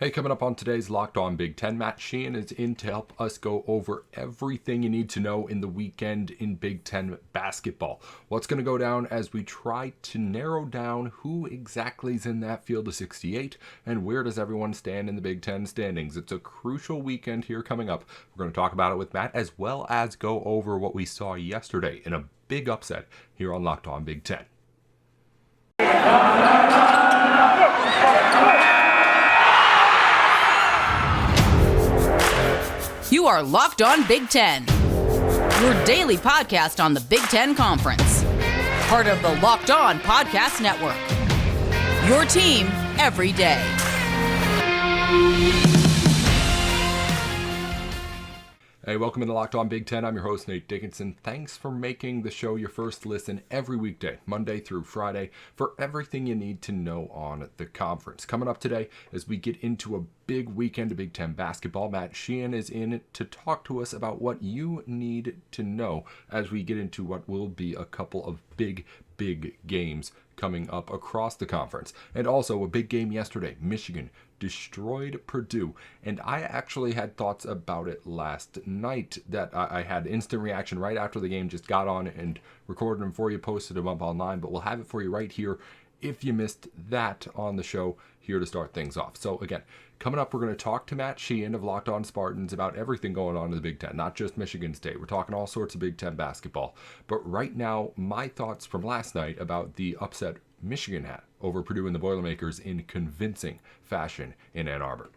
Hey, coming up on today's Locked On Big Ten, Matt Sheehan is in to help us go over everything you need to know in the weekend in Big Ten basketball. What's going to go down as we try to narrow down who exactly is in that field of 68 and where does everyone stand in the Big Ten standings. It's a crucial weekend here coming up. We're going to talk about it with Matt as well as go over what we saw yesterday in a big upset here on Locked On Big Ten. You are Locked On Big Ten, your daily podcast on the Big Ten Conference. Part of the Locked On Podcast Network. Your team every day. Hey, welcome into Locked On Big Ten. I'm your host, Nate Dickinson. Thanks for making the show your first listen every weekday, Monday through Friday, for everything you need to know on the conference. Coming up today, as we get into a big weekend of Big Ten basketball, Matt Sheehan is in to talk to us about what you need to know as we get into what will be a couple of big games coming up across the conference. And also a big game yesterday, Michigan destroyed Purdue, and I actually had thoughts about it last night that I had instant reaction right after the game, just got on and recorded them for you, posted them up online, but we'll have it for you right here if you missed that on the show here to start things off. So again, coming up, we're going to talk to Matt Sheehan of Locked On Spartans about everything going on in the Big Ten, not just Michigan State. We're talking all sorts of Big Ten basketball. But right now, my thoughts from last night about the upset Michigan had over Purdue and the Boilermakers in convincing fashion in Ann Arbor.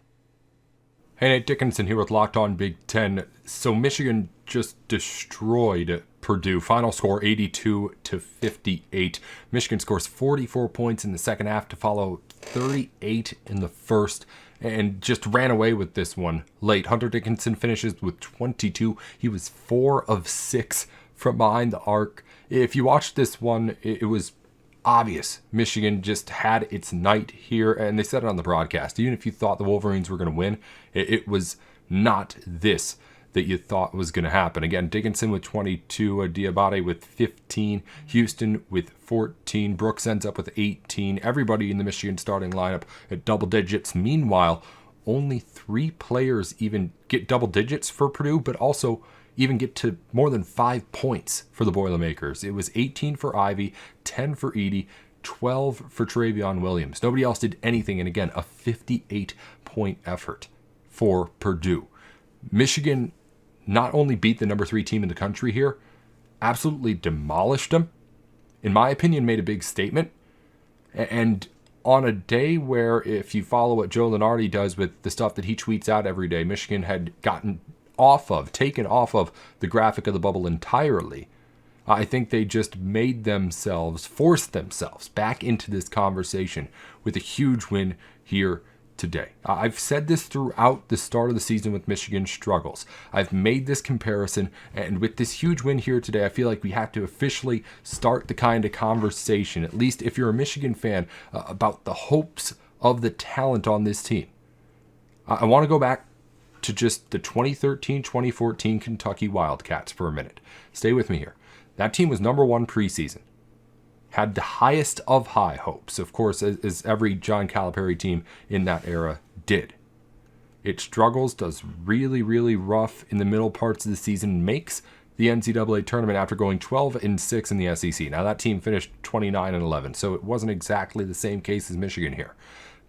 Hey, Nate Dickinson here with Locked On Big Ten. So Michigan just destroyed Purdue. Final score 82-58. Michigan scores 44 points in the second half to follow 38 in the first, and just ran away with this one late. Hunter Dickinson finishes with 22. He was 4 of 6 from behind the arc. If you watched this one, it was obvious Michigan just had its night here, and they said it on the broadcast. Even if you thought the Wolverines were going to win, it was not this that you thought was going to happen. Again, Dickinson with 22, Diabate with 15, Houston with 14, Brooks ends up with 18. Everybody in the Michigan starting lineup at double digits. Meanwhile, only 3 players even get double digits for Purdue, but also even get to more than 5 points for the Boilermakers. It was 18 for Ivy, 10 for Edey, 12 for Travion Williams. Nobody else did anything, and again, a 58-point effort for Purdue. Michigan not only beat the number 3 team in the country here, absolutely demolished them. In my opinion, made a big statement. And on a day where, if you follow what Joe Lunardi does with the stuff that he tweets out every day, Michigan had taken off of the graphic of the bubble entirely. I think they just forced themselves back into this conversation with a huge win here today. I've said this throughout the start of the season with Michigan's struggles. I've made this comparison, and with this huge win here today, I feel like we have to officially start the kind of conversation, at least if you're a Michigan fan, about the hopes of the talent on this team. I want to go back to just the 2013-2014 Kentucky Wildcats for a minute. Stay with me here. That team was number 1 preseason. Had the highest of high hopes, of course, as every John Calipari team in that era did. It struggles, does really rough in the middle parts of the season, makes the NCAA tournament after going 12-6 in the SEC. Now that team finished 29-11, so it wasn't exactly the same case as Michigan here.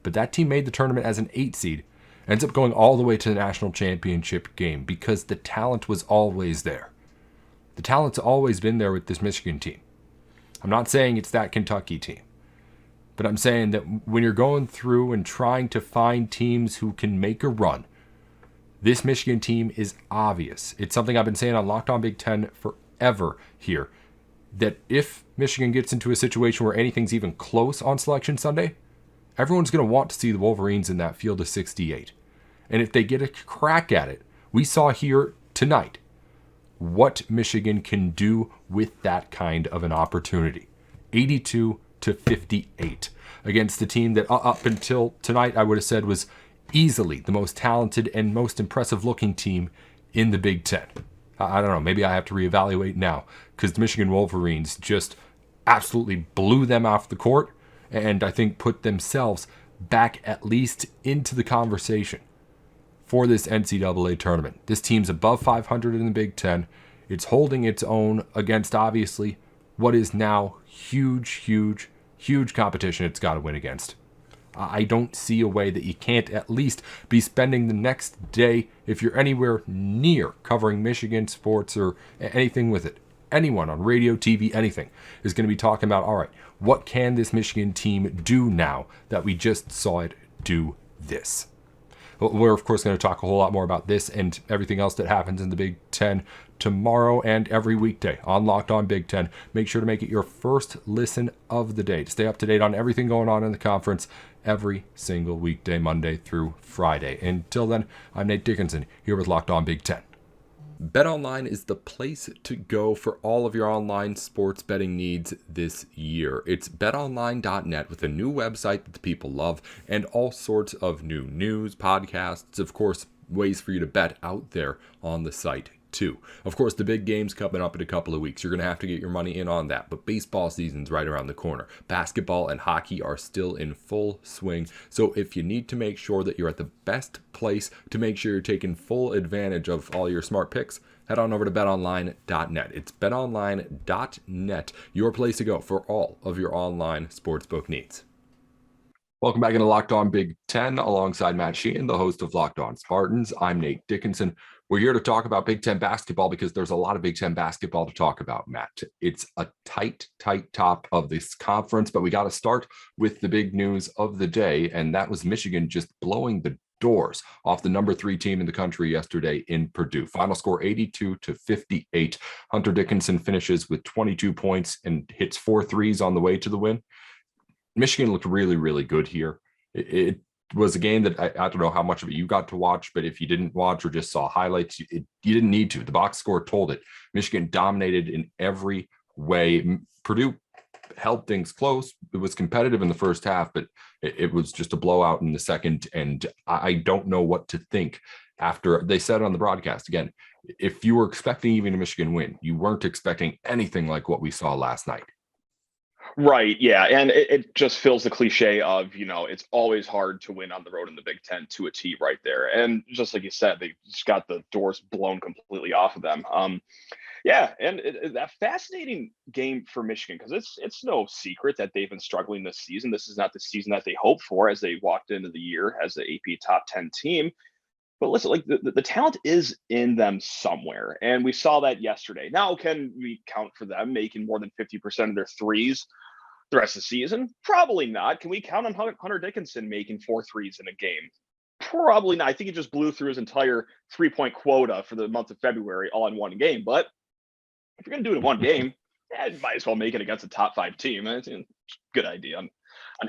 But that team made the tournament as an 8 seed, ends up going all the way to the national championship game because the talent was always there. The talent's always been there with this Michigan team. I'm not saying it's that Kentucky team, but I'm saying that when you're going through and trying to find teams who can make a run, this Michigan team is obvious. It's something I've been saying on Locked On Big Ten forever here, that if Michigan gets into a situation where anything's even close on Selection Sunday, everyone's going to want to see the Wolverines in that field of 68. And if they get a crack at it, we saw here tonight what Michigan can do with that kind of an opportunity. 82-58 against the team that up until tonight I would have said was easily the most talented and most impressive looking team in the Big Ten. I don't know, maybe I have to reevaluate now because the Michigan Wolverines just absolutely blew them off the court and I think put themselves back at least into the conversation for this NCAA tournament. This team's above 500 in the Big Ten. It's holding its own against, obviously, what is now huge competition it's got to win against. I don't see a way that you can't at least be spending the next day, if you're anywhere near covering Michigan sports or anything with it. Anyone on radio, TV, anything is going to be talking about, all right, what can this Michigan team do now that we just saw it do this? We're, of course, going to talk a whole lot more about this and everything else that happens in the Big Ten tomorrow and every weekday on Locked On Big Ten. Make sure to make it your first listen of the day to stay up to date on everything going on in the conference every single weekday, Monday through Friday. Until then, I'm Nate Dickinson here with Locked On Big Ten. BetOnline is the place to go for all of your online sports betting needs this year. It's betonline.net with a new website that the people love and all sorts of new news, podcasts, of course, ways for you to bet out there on the site too. Of course, the big game's coming up in a couple of weeks. You're going to have to get your money in on that, but baseball season's right around the corner. Basketball and hockey are still in full swing, so if you need to make sure that you're at the best place to make sure you're taking full advantage of all your smart picks, head on over to betonline.net. It's betonline.net, your place to go for all of your online sportsbook needs. Welcome back into Locked On Big Ten alongside Matt Sheehan, the host of Locked On Spartans. I'm Nate Dickinson. We're here to talk about Big Ten basketball because there's a lot of Big Ten basketball to talk about, Matt. It's a tight top of this conference, but we got to start with the big news of the day, and that was Michigan just blowing the doors off the number 3 team in the country yesterday in Purdue. Final score 82-58. Hunter Dickinson finishes with 22 points and hits 4 threes on the way to the win. Michigan looked really good here. It was a game that I don't know how much of it you got to watch, but if you didn't watch or just saw highlights, you didn't need to. The box score told it. Michigan dominated in every way. Purdue held things close. It was competitive in the first half, but it was just a blowout in the second, and I don't know what to think after. They said on the broadcast, again, if you were expecting even a Michigan win, you weren't expecting anything like what we saw last night. Right. Yeah. And it just fills the cliche of, it's always hard to win on the road in the Big Ten to a T right there. And just like you said, they just got the doors blown completely off of them. Yeah. And a fascinating game for Michigan, because it's no secret that they've been struggling this season. This is not the season that they hoped for as they walked into the year as the AP top 10 team. But listen, like the talent is in them somewhere. And we saw that yesterday. Now, can we count for them making more than 50% of their threes the rest of the season? Probably not. Can we count on Hunter Dickinson making 4 threes in a game? Probably not. I think he just blew through his entire 3-point quota for the month of February all in one game. But if you're going to do it in one game, you might as well make it against a top 5 team. That's a good idea on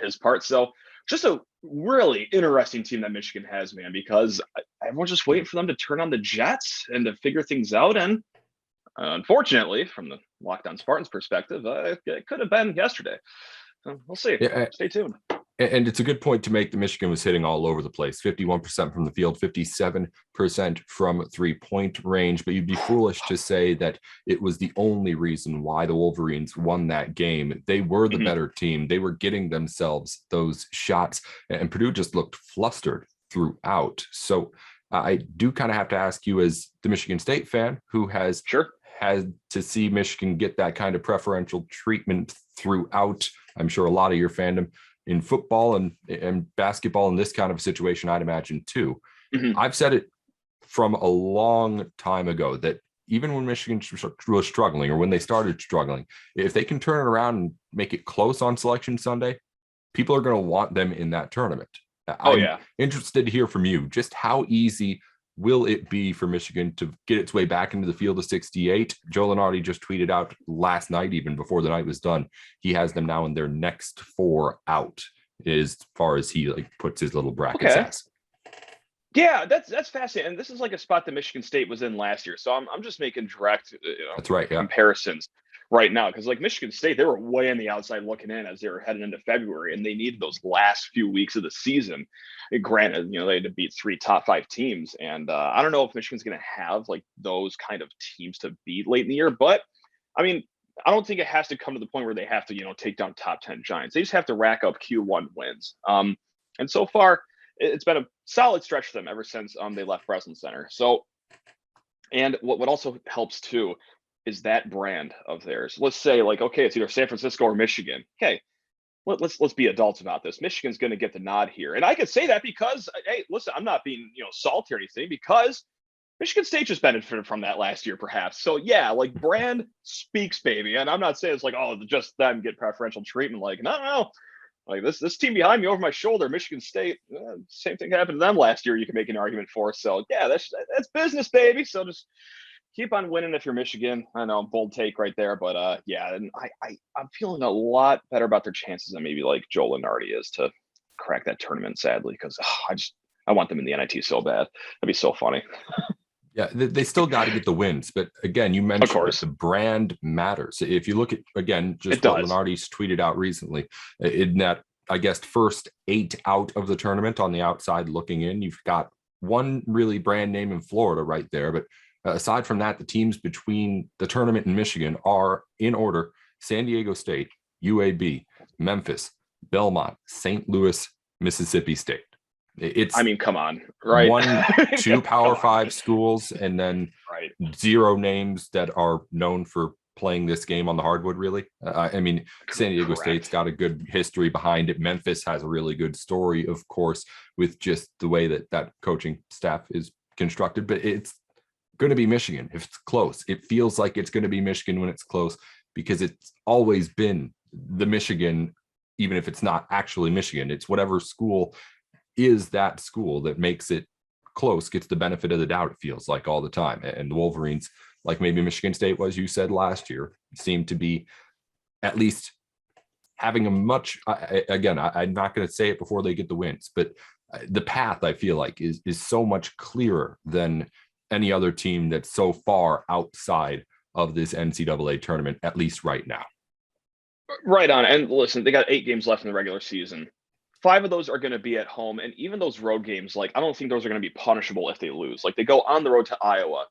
his part. So just a really interesting team that Michigan has, man, because everyone's just waiting for them to turn on the Jets and to figure things out. And unfortunately, from the Locked On Spartans perspective, it could have been yesterday. So we'll see. Yeah, stay tuned. And it's a good point to make that Michigan was hitting all over the place. 51% from the field, 57% from 3-point range. But you'd be foolish to say that it was the only reason why the Wolverines won that game. They were the better team. They were getting themselves those shots. And Purdue just looked flustered throughout. So I do kind of have to ask you, as the Michigan State fan who has had to see Michigan get that kind of preferential treatment throughout, I'm sure a lot of your fandom, in football and basketball in this kind of situation, I'd imagine too. I've said it from a long time ago that even when Michigan was struggling, or when they started struggling, if they can turn it around and make it close on Selection Sunday, people are going to want them in that tournament. I'm interested to hear from you. Just how easy will it be for Michigan to get its way back into the field of 68? Joe Lunardi just tweeted out last night, even before the night was done, he has them now in their next 4 out, as far as he puts his little brackets as. Yeah, that's fascinating. And this is like a spot that Michigan State was in last year. So I'm just making direct that's right, comparisons right now, because like Michigan State, they were way on the outside looking in as they were heading into February, and they needed those last few weeks of the season. And granted, they had to beat 3 top 5 teams, and I don't know if Michigan's going to have like those kind of teams to beat late in the year. But I mean, I don't think it has to come to the point where they have to take down top 10 giants. They just have to rack up Q1 wins. And so far, it's been a solid stretch for them ever since they left Breslin Center. So, and what also helps too is that brand of theirs. Let's say like, okay, it's either San Francisco or Michigan. Okay, let's be adults about this. Michigan's going to get the nod here, and I can say that because, hey, listen, I'm not being salty or anything, because Michigan State just benefited from that last year, perhaps. So yeah, like brand speaks, baby. And I'm not saying it's like, oh, just them get preferential treatment. Like, no. Like this team behind me over my shoulder, Michigan State, same thing happened to them last year. You can make an argument for. So yeah, that's business, baby. So just keep on winning if you're Michigan. I know, bold take right there, but yeah, and I'm feeling a lot better about their chances than maybe like Joe Lenardi is to crack that tournament. Sadly, because I want them in the NIT so bad. That'd be so funny. Yeah, they still got to get the wins. But again, you mentioned that the brand matters. If you look at, again, just what Lenardi's tweeted out recently, in that, I guess, first 8 out of the tournament on the outside looking in, you've got one really brand name in Florida right there. But aside from that, the teams between the tournament and Michigan are, in order, San Diego State, UAB, Memphis, Belmont, St. Louis, Mississippi State. It's, I mean, come on, right? 1, 2 Power 5 schools, and then 0 names that are known for playing this game on the hardwood, really. I mean, San Diego State's got a good history behind it. Memphis has a really good story, of course, with just the way that coaching staff is constructed. But it's going to be Michigan if it's close. It feels like it's going to be Michigan when it's close, because it's always been the Michigan, even if it's not actually Michigan. It's whatever school is that school that makes it close, gets the benefit of the doubt, it feels like, all the time. And the Wolverines, like maybe Michigan State was, you said last year, seem to be at least having a much, again, I'm not going to say it before they get the wins, but the path, I feel like, is so much clearer than any other team that's so far outside of this NCAA tournament, at least right now. Right on. And listen, they got 8 games left in the regular season. 5 of those are going to be at home. And even those road games, like, I don't think those are going to be punishable if they lose. Like, they go on the road to Iowa.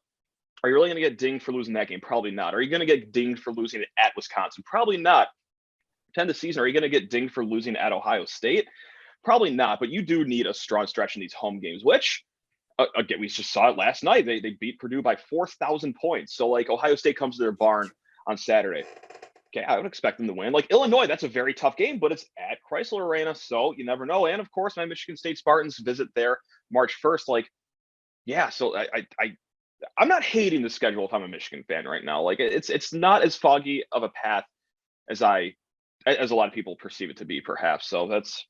Are you really going to get dinged for losing that game? Probably not. Are you going to get dinged for losing at Wisconsin? Probably not. 10 the season, are you going to get dinged for losing at Ohio State? Probably not. But you do need a strong stretch in these home games, which, again, we just saw it last night. They beat Purdue by 4,000 points. So, like, Ohio State comes to their barn on Saturday. Okay, I would expect them to win. Like, Illinois, that's a very tough game, but it's at Chrysler Arena, so you never know. And of course, my Michigan State Spartans visit there March 1st. Like, yeah, so I'm not hating the schedule if I'm a Michigan fan right now. Like, it's not as foggy of a path as a lot of people perceive it to be, perhaps. So that's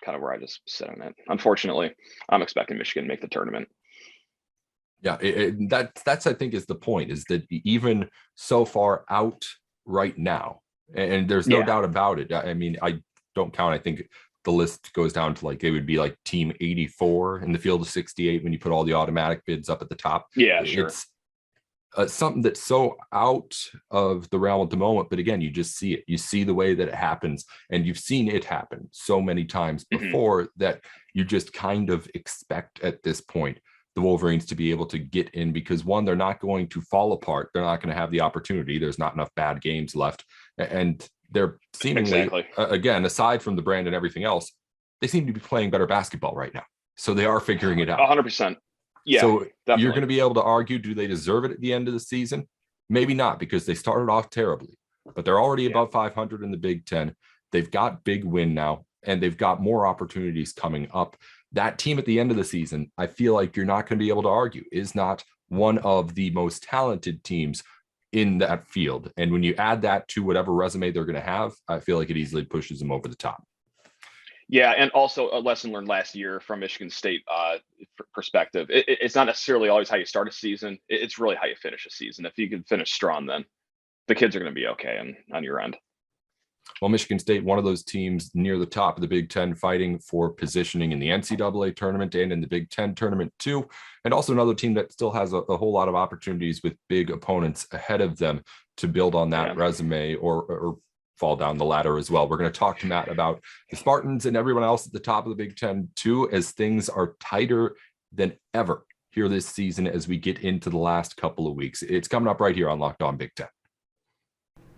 kind of where I just sit on it. Unfortunately, I'm expecting Michigan to make the tournament. Yeah, that's I think is the point, is that even so far out right now, and there's no doubt about it. I mean, I don't count. I think the list goes down to, like, it would be like team 84 in the field of 68 when you put all the automatic bids up at the top. Yeah, sure. It's something that's so out of the realm at the moment, but again, you just see it. You see the way that it happens, and you've seen it happen so many times before that you just kind of expect at this point the Wolverines to be able to get in, because, one, they're not going to fall apart. They're not going to have the opportunity. There's not enough bad games left. And they're seemingly, again, aside from the brand and everything else, they seem to be playing better basketball right now. So they are figuring it out. 100%. Yeah. So definitely. You're going to be able to argue, do they deserve it at the end of the season? Maybe not, because they started off terribly, but they're already above 500 in the Big Ten. They've got big win now, and they've got more opportunities coming up. That team at the end of the season, I feel like you're not going to be able to argue, is not one of the most talented teams in that field. And when you add that to whatever resume they're going to have, I feel like it easily pushes them over the top. Yeah, and also a lesson learned last year from Michigan State perspective. It's not necessarily always how you start a season. It's really how you finish a season. If you can finish strong, then the kids are going to be okay on your end. Well, Michigan State, one of those teams near the top of the Big Ten, fighting for positioning in the NCAA tournament and in the Big Ten tournament too. And also another team that still has a whole lot of opportunities with big opponents ahead of them to build on that resume or fall down the ladder as well. We're going to talk to Matt about the Spartans and everyone else at the top of the Big Ten too, as things are tighter than ever here this season as we get into the last couple of weeks. It's coming up right here on Locked On Big Ten.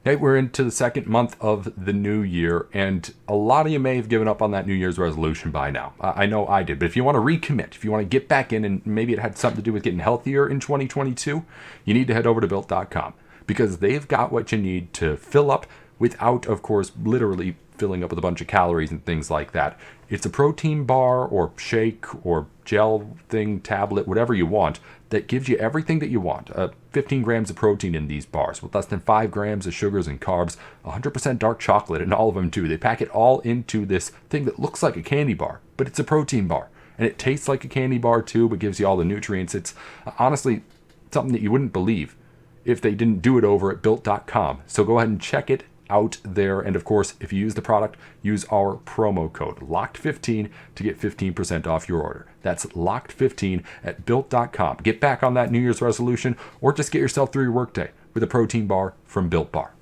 Hey, we're into the second month of the new year, and a lot of you may have given up on that New Year's resolution by now. I know I did, but if you want to recommit, if you want to get back in, and maybe it had something to do with getting healthier in 2022, you need to head over to Built.com, because they've got what you need to fill up without, of course, literally filling up with a bunch of calories and things like that. It's a protein bar or shake or gel thing, tablet, whatever you want, that gives you everything that you want. 15 grams of protein in these bars with less than 5 grams of sugars and carbs, 100% dark chocolate in all of them too. They pack it all into this thing that looks like a candy bar, but it's a protein bar. And it tastes like a candy bar too, but gives you all the nutrients. It's honestly something that you wouldn't believe if they didn't do it over at Built.com. So go ahead and check it out there. And of course, if you use the product, use our promo code LOCKED15 to get 15% off your order. That's LOCKED15 at Built.com. Get back on that New Year's resolution, or just get yourself through your workday with a protein bar from Built Bar.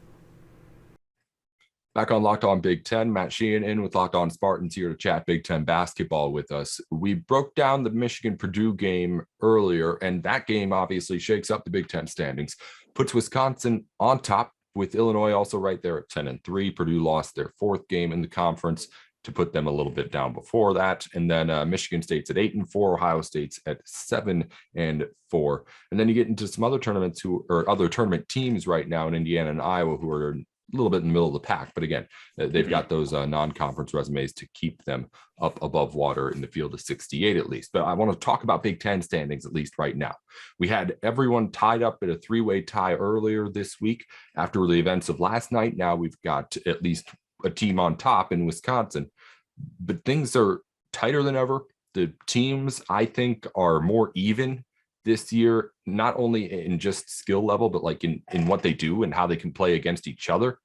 Back on Locked On Big Ten, Matt Sheehan in with Locked On Spartans here to chat Big Ten basketball with us. We broke down the Michigan-Purdue game earlier, and that game obviously shakes up the Big Ten standings, puts Wisconsin on top, with Illinois also right there at 10-3. Purdue lost their fourth game in the conference to put them a little bit down before that. And then Michigan State's at 8-4, Ohio State's at 7-4. And then you get into some other tournaments other tournament teams right now in Indiana and Iowa who are a little bit in the middle of the pack. But again, they've got those non-conference resumes to keep them up above water in the field of 68 at least. But I want to talk about Big Ten standings at least right now. We had everyone tied up at a 3-way tie earlier this week after the events of last night. Now we've got at least a team on top in Wisconsin, but things are tighter than ever. The teams, I think, are more even this year, not only in just skill level, but like in what they do and how they can play against each other,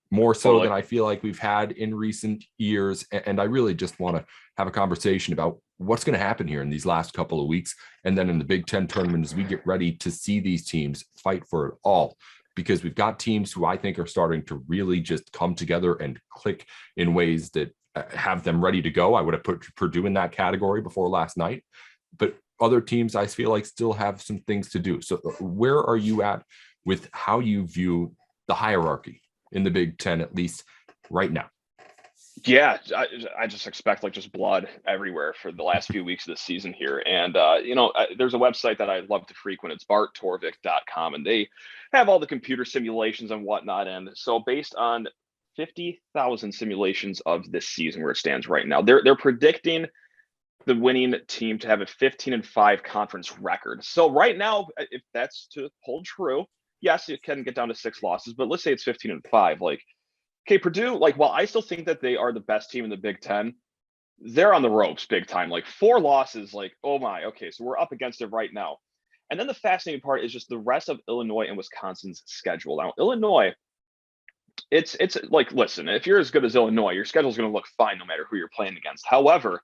more so than I feel like we've had in recent years. And I really just want to have a conversation about what's going to happen here in these last couple of weeks. And then in the Big Ten tournament, as we get ready to see these teams fight for it all, because we've got teams who I think are starting to really just come together and click in ways that have them ready to go. I would have put Purdue in that category before last night, but other teams I feel like still have some things to do. So where are you at with how you view the hierarchy in the Big Ten, at least right now? Yeah, I just expect like just blood everywhere for the last few weeks of the season here. And, there's a website that I love to frequent. It's barttorvik.com, and they have all the computer simulations and whatnot. And so based on 50,000 simulations of this season where it stands right now, they're predicting the winning team to have a 15-5 conference record. So right now, if that's to hold true, yes, it can get down to 6 losses, but let's say it's 15-5. Like, okay, Purdue, like, while I still think that they are the best team in the Big Ten, they're on the ropes big time. Like 4 losses, like, oh my, okay, so we're up against it right now. And then the fascinating part is just the rest of Illinois and Wisconsin's schedule. Now, Illinois, it's like, listen, if you're as good as Illinois, your schedule's going to look fine no matter who you're playing against. However,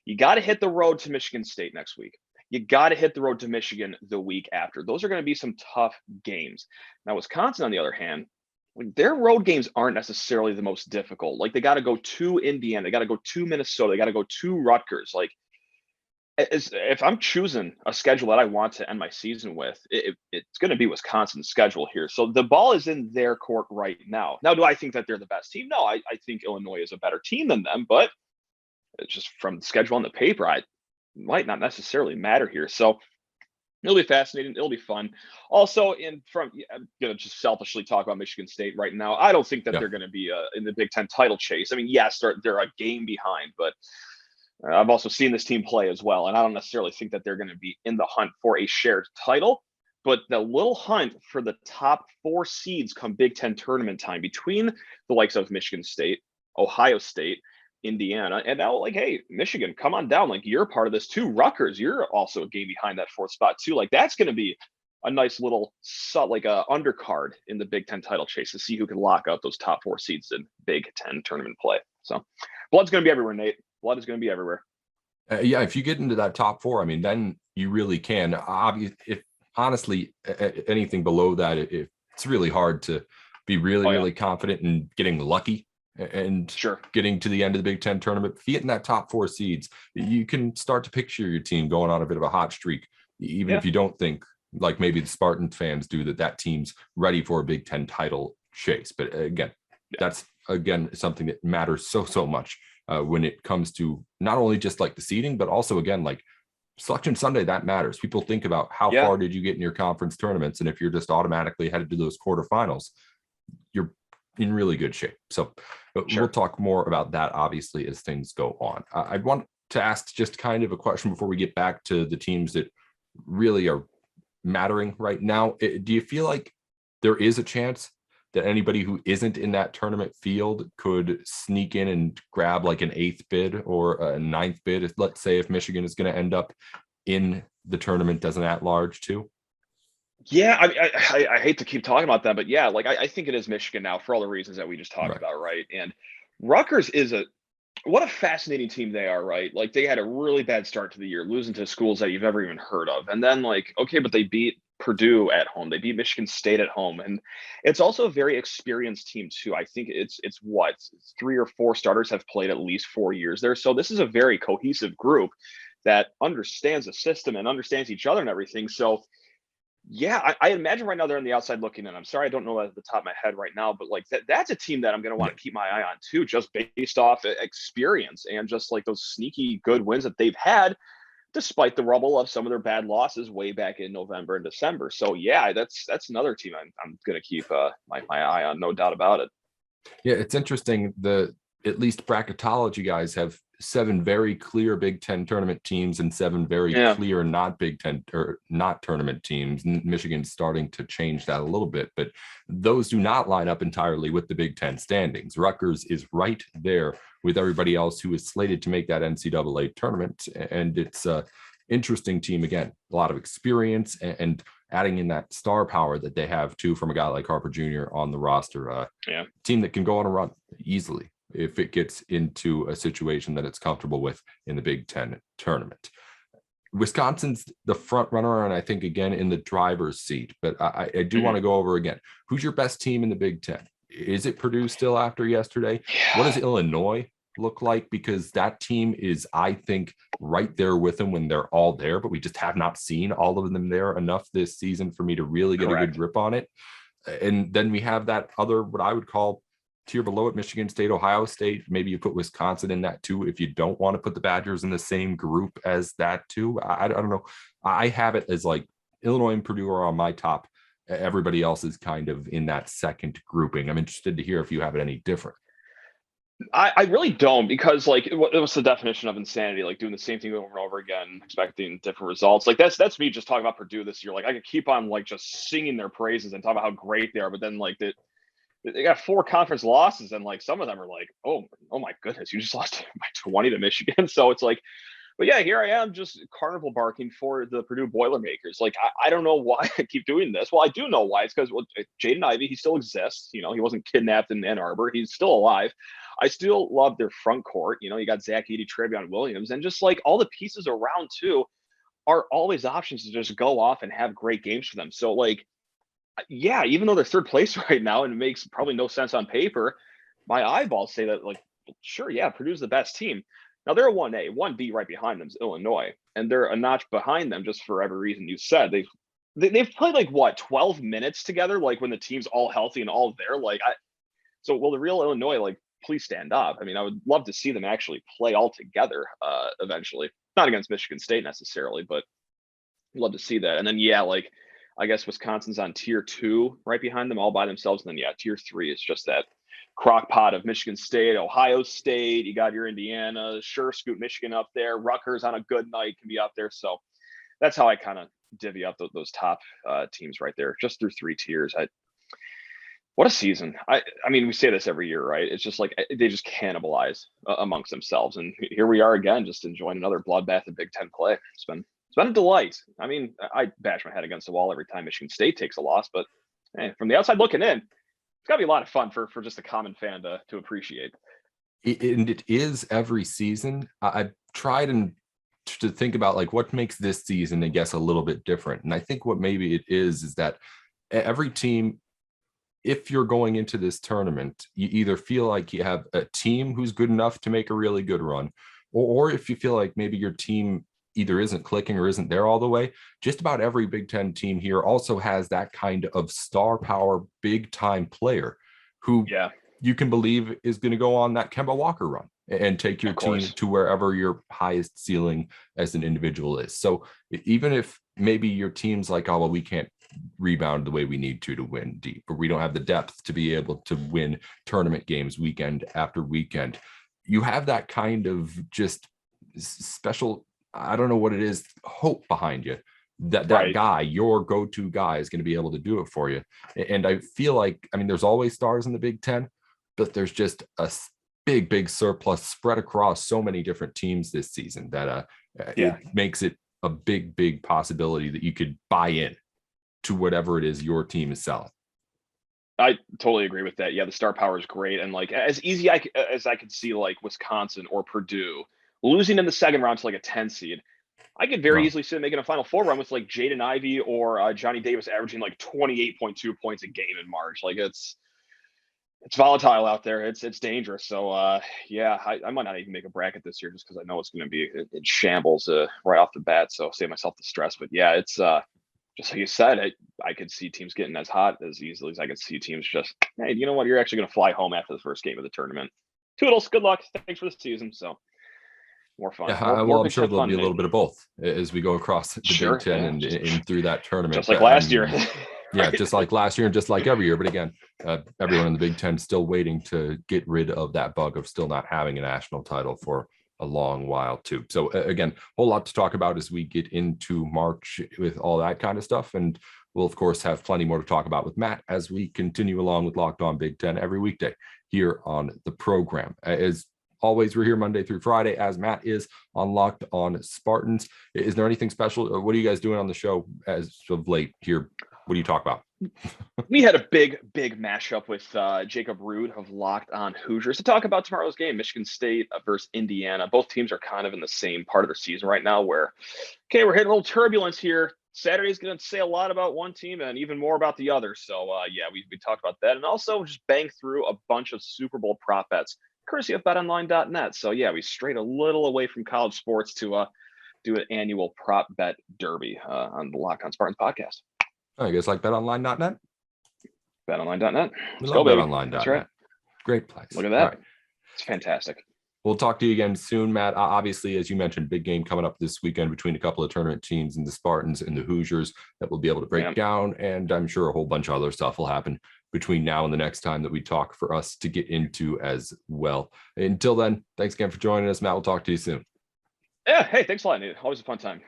you got to hit the road to Michigan State next week. You got to hit the road to Michigan the week after. Those are going to be some tough games. Now, Wisconsin, on the other hand, their road games aren't necessarily the most difficult. Like, they got to go to Indiana, they got to go to Minnesota, they got to go to Rutgers. Like, if I'm choosing a schedule that I want to end my season with, it's going to be Wisconsin's schedule here. So the ball is in their court right now. Now, do I think that they're the best team? No, I think Illinois is a better team than them, but it's just from the schedule on the paper, I might not necessarily matter here. So it'll be fascinating. It'll be fun. Also, I'm going to just selfishly talk about Michigan State right now. I don't think that they're going to be in the Big Ten title chase. I mean, yes, they're a game behind, but I've also seen this team play as well. And I don't necessarily think that they're going to be in the hunt for a shared title, but the little hunt for the top 4 seeds come Big Ten tournament time between the likes of Michigan State, Ohio State, Indiana, and now, like, hey, Michigan, come on down. Like, you're part of this too. Rutgers, you're also a game behind that 4th spot too. Like, that's going to be a nice little undercard in the Big Ten title chase to see who can lock out those top 4 seeds in Big Ten tournament play. So blood's going to be everywhere, Nate. Blood is going to be everywhere. If you get into that top 4, I mean, then you really can. Honestly, anything below that, it's really hard to be really confident in getting lucky and getting to the end of the Big Ten tournament. If you get in that top 4 seeds, you can start to picture your team going on a bit of a hot streak, even if you don't think, like maybe the Spartan fans do, that team's ready for a Big Ten title chase. But again, that's something that matters so much when it comes to not only just like the seeding, but also again, like Selection Sunday, that matters. People think about how far did you get in your conference tournaments, and if you're just automatically headed to those quarterfinals, you're in really good shape. So we'll talk more about that obviously as things go on. I want to ask just kind of a question before we get back to the teams that really are mattering right now. Do you feel like there is a chance that anybody who isn't in that tournament field could sneak in and grab like an 8th bid or a 9th bid? Let's say if Michigan is going to end up in the tournament as an at-large too. Yeah, I hate to keep talking about them, but yeah, like I think it is Michigan now for all the reasons that we just talked about, right? And Rutgers is what a fascinating team they are, right? Like they had a really bad start to the year, losing to schools that you've never even heard of. And then like, okay, but they beat Purdue at home. They beat Michigan State at home. And it's also a very experienced team too. I think it's 3 or 4 starters have played at least 4 years there. So this is a very cohesive group that understands the system and understands each other and everything. So yeah, I imagine right now they're on the outside looking in. I'm sorry, I don't know at the top of my head right now, but like that's a team that I'm going to want to keep my eye on too, just based off experience and just like those sneaky good wins that they've had, despite the rubble of some of their bad losses way back in November and December. So yeah, that's another team I'm going to keep my eye on, no doubt about it. Yeah, it's interesting. At least bracketology guys have 7 very clear Big Ten tournament teams and 7 very clear not Big Ten or not tournament teams. Michigan's starting to change that a little bit, but those do not line up entirely with the Big Ten standings. Rutgers is right there with everybody else who is slated to make that NCAA tournament. And it's an interesting team. Again, a lot of experience and adding in that star power that they have too from a guy like Harper Jr. on the roster. Team that can go on a run easily if it gets into a situation that it's comfortable with in the Big Ten tournament. Wisconsin's the front runner, and I think again in the driver's seat, but I do want to go over again. Who's your best team in the Big Ten? Is it Purdue still after yesterday? What does Illinois look like? Because that team is, I think, right there with them when they're all there, but we just have not seen all of them there enough this season for me to really get a good grip on it. And then we have that other, what I would call tier below it, Michigan State, Ohio State. Maybe you put Wisconsin in that too if you don't want to put the Badgers in the same group as that too. I don't know. I have it as like Illinois and Purdue are on my top. Everybody else is kind of in that second grouping. I'm interested to hear if you have it any different. I really don't, because like it was the definition of insanity, like doing the same thing over and over again, expecting different results. Like that's me just talking about Purdue this year. Like I could keep on like just singing their praises and talk about how great they are, but then like they got 4 conference losses, and like some of them are like, oh my goodness, you just lost by 20 to Michigan. So it's like, but yeah, here I am just carnival barking for the Purdue Boilermakers. Like I don't know why I keep doing this. Well, I do know why. It's because Jaden Ivey, he still exists. You know, he wasn't kidnapped in Ann Arbor. He's still alive. I still love their front court. You know, you got Zach Edey, Trevion Williams, and just like all the pieces around too are always options to just go off and have great games for them. So like, yeah, even though they're third place right now and it makes probably no sense on paper, my eyeballs say that like, sure, yeah, Purdue's the best team. Now they're a 1A, 1B right behind them is Illinois, and they're a notch behind them just for every reason you said. They've played like what 12 minutes together, like when the team's all healthy and all there. Like so will the real Illinois like please stand up? I mean, I would love to see them actually play all together eventually. Not against Michigan State necessarily, but I'd love to see that. And then yeah, like I guess Wisconsin's on tier 2 right behind them all by themselves. And then yeah, tier 3 is just that crock pot of Michigan State, Ohio State. You got your Indiana, sure, scoot Michigan up there. Rutgers on a good night can be up there. So that's how I kind of divvy up those top teams right there, just through 3 tiers. What a season. I mean, we say this every year, right? It's just like they just cannibalize amongst themselves. And here we are again, just enjoying another bloodbath of Big Ten play. It's been a delight. I mean, I bash my head against the wall every time Michigan State takes a loss, but hey, from the outside looking in, it's got to be a lot of fun for just a common fan to appreciate. And it is every season. I've tried to think about like what makes this season, I guess, a little bit different. And I think what maybe it is that every team, if you're going into this tournament, you either feel like you have a team who's good enough to make a really good run, or if you feel like maybe your team either isn't clicking or isn't there all the way. Just about every Big Ten team here also has that kind of star power, big time player who you can believe is going to go on that Kemba Walker run and take your team to wherever your highest ceiling as an individual is. So even if maybe your team's like, oh, well, we can't rebound the way we need to win deep, or we don't have the depth to be able to win tournament games weekend after weekend, you have that kind of just special, I don't know what it is, hope behind you that guy, your go-to guy, is going to be able to do it for you. And I feel like, I mean, there's always stars in the Big Ten, but there's just a big surplus spread across so many different teams this season that it makes it a big possibility that you could buy in to whatever it is your team is selling. I totally agree with that. Yeah, the star power is great. And like as easy as I could see like Wisconsin or Purdue losing in the second round to like a 10 seed, I could very easily see them making a Final Four run with like Jaden Ivey or Johnny Davis averaging like 28.2 points a game in March. Like it's volatile out there. It's dangerous. So I might not even make a bracket this year just because I know it's going to be in shambles right off the bat. So save myself the stress. But yeah, it's just like you said, I could see teams getting as hot as easily as I could see teams just, hey, you know what? You're actually going to fly home after the first game of the tournament. Toodles, good luck. Thanks for the season. So more fun. I'm sure there'll be a little bit of both as we go across the Big Ten and through that tournament. Just like last year. Yeah, just like last year and just like every year. But again, everyone in the Big Ten still waiting to get rid of that bug of still not having a national title for a long while too. So again, a whole lot to talk about as we get into March with all that kind of stuff. And we'll, of course, have plenty more to talk about with Matt as we continue along with Locked On Big Ten every weekday here on the program. As always, we're here Monday through Friday, as Matt is on Locked On Spartans. Is there anything special? What are you guys doing on the show as of late here? What do you talk about? We had a big mashup with Jacob Rude of Locked On Hoosiers to talk about tomorrow's game, Michigan State versus Indiana. Both teams are kind of in the same part of their season right now where, okay, we're hitting a little turbulence here. Saturday's going to say a lot about one team and even more about the other. So, we talked about that. And also just bang through a bunch of Super Bowl prop bets, courtesy of betonline.net. So, we strayed a little away from college sports to do an annual prop bet derby on the Locked On Spartans podcast. I guess like betonline.net. BetOnline.net. Let's go, BetOnline.net. That's right. Great place. Look at that. Right. It's fantastic. We'll talk to you again soon, Matt. Obviously, as you mentioned, big game coming up this weekend between a couple of tournament teams and the Spartans and the Hoosiers that we'll be able to break down. And I'm sure a whole bunch of other stuff will happen between now and the next time that we talk for us to get into as well. Until then, thanks again for joining us, Matt. We'll talk to you soon. Yeah. Hey, thanks a lot, Nate. Always a fun time.